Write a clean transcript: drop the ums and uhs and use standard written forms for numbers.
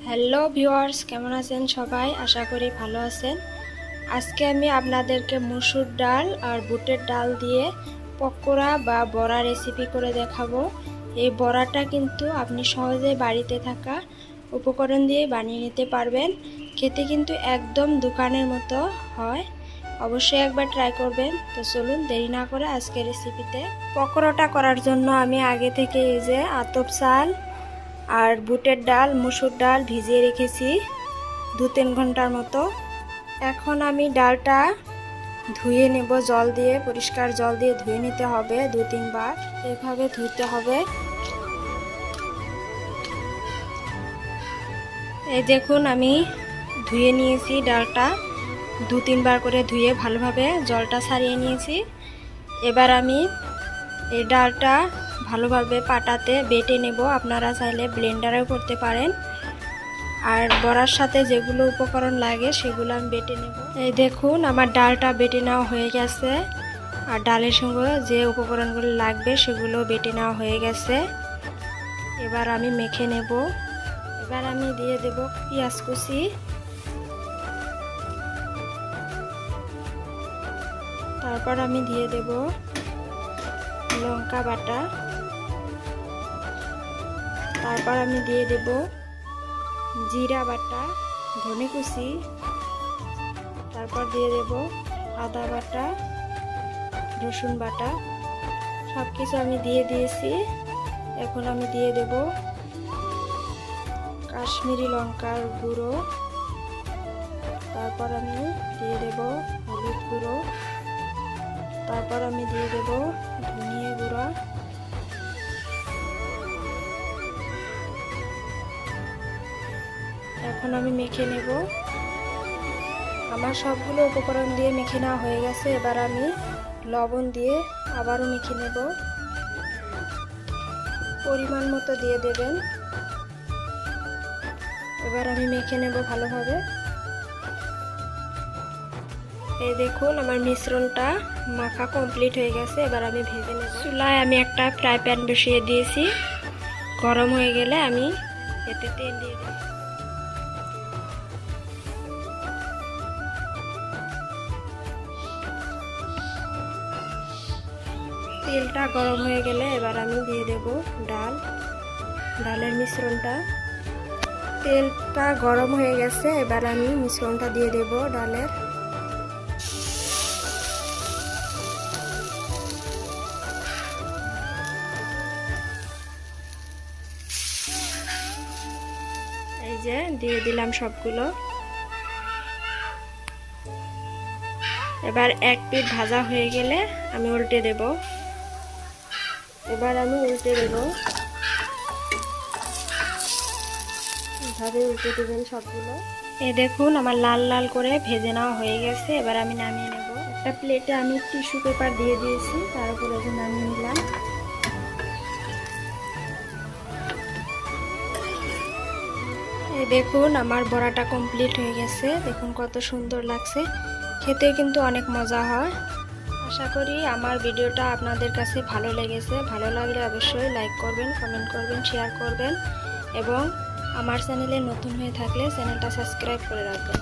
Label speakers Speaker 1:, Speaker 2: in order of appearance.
Speaker 1: Hello viewers, কেমন আছেন সবাই? আশা করি ভালো আছেন। আজকে আমি আপনাদেরকে মসুর ডাল আর বুটের ডাল দিয়ে পকোড়া বা বড়া রেসিপি করে দেখাবো। এই বড়াটা কিন্তু আপনি সহজে বাড়িতে থাকা উপকরণ দিয়ে বানিয়ে নিতে পারবেন। খেতে কিন্তু একদম দোকানের মতো হয়। অবশ্যই একবার ট্রাই করবেন। তো চলুন দেরি না করে আজকে রেসিপিতে। পকোড়াটা করার জন্য আমি আগে থেকে এই যে আতপ চাল আর বুটের ডাল, মসুর ডাল ভিজিয়ে রেখেছি 2-3 ঘন্টার মতো। এখন আমি ডালটা ধুয়ে নেব জল দিয়ে, পরিষ্কার জল দিয়ে ধুয়ে নিতে হবে 2-3 বার। এভাবে ধুতে হবে। এই দেখুন আমি ধুয়ে নিয়েছি ডালটা, 2-3 বার করে ধুয়ে ভালোভাবে জলটা ছাড়িয়ে নিয়েছি। এবার আমি এই ডালটা ভালোভাবে পাটাতে বেটে নেব। আপনারা চাইলে ব্লেন্ডারেও করতে পারেন। আর বড়ার সাথে যেগুলো উপকরণ লাগে সেগুলো আমি বেটে নেব। এই দেখুন আমার ডালটা বেটে নেওয়া হয়ে গেছে, আর ডালের সঙ্গে যে উপকরণগুলো লাগবে সেগুলো বেটে নেওয়া হয়ে গেছে। এবার আমি মেখে নেব। এবার আমি দিয়ে দেব পেঁয়াজ কুচি, তারপর আমি দিয়ে দেব লঙ্কা বাটা, তারপর আমি দিয়ে দেব জিরা বাটা, ধনে কুচি, তারপর দিয়ে দেব আদা বাটা, রসুন বাটা, সব কিছু আমি দিয়ে দিয়েছি। এখন আমি দিয়ে দেব কাশ্মীরি লঙ্কার গুঁড়ো, তারপর আমি দিয়ে দেব হলুদ গুঁড়ো, তারপর আমি দিয়ে দেব ধনিয়া গুঁড়া, এখন আমি মেখে নেব। আমার সবগুলো উপকরণ দিয়ে মেখে নেওয়া হয়ে গেছে। এবার আমি লবণ দিয়ে আবারও মেখে নেব। পরিমাণ মতো দিয়ে দেবেন। এবার আমি মেখে নেব ভালোভাবে। এই দেখুন আমার মিশ্রণটা মাখা কমপ্লিট হয়ে গেছে। এবার আমি ভেজে নেব। চুলায় আমি একটা ফ্রাই প্যান বসিয়ে দিয়েছি। গরম হয়ে গেলে আমি এতে তেল দিয়ে দেব। তেলটা গরম হয়ে গেলে এবার আমি দিয়ে দেব ডালের মিশ্রণটা। তেলটা গরম হয়ে গেছে, এবার আমি মিশ্রণটা দিয়ে দেব ডালের। এই যে দিয়ে দিলাম সবগুলো। এবার এক পিঠ ভাজা হয়ে গেলে আমি উল্টে দেব। এবার আমি উল্টে দেব। এভাবে উল্টে দেবেন সবগুলো। এই দেখুন আমার লাল লাল করে ভেজে নেওয়া হয়ে গেছে। এবার আমি নামিয়ে নেব। একটা প্লেটে আমি টিস্যু পেপার দিয়ে দিয়েছি, তার উপরে যে নামিয়ে নিলাম। এই দেখুন আমার বড়াটা কমপ্লিট হয়ে গেছে। দেখুন কত সুন্দর লাগছে, খেতে কিন্তু অনেক মজা হয়। আশা করি আমার ভিডিওটা আপনাদের কাছে ভালো লেগেছে। ভালো লাগলে অবশ্যই লাইক করবেন, কমেন্ট করবেন, শেয়ার করবেন এবং আমার চ্যানেলে নতুন হয়ে থাকলে চ্যানেলটা সাবস্ক্রাইব করে রাখবেন।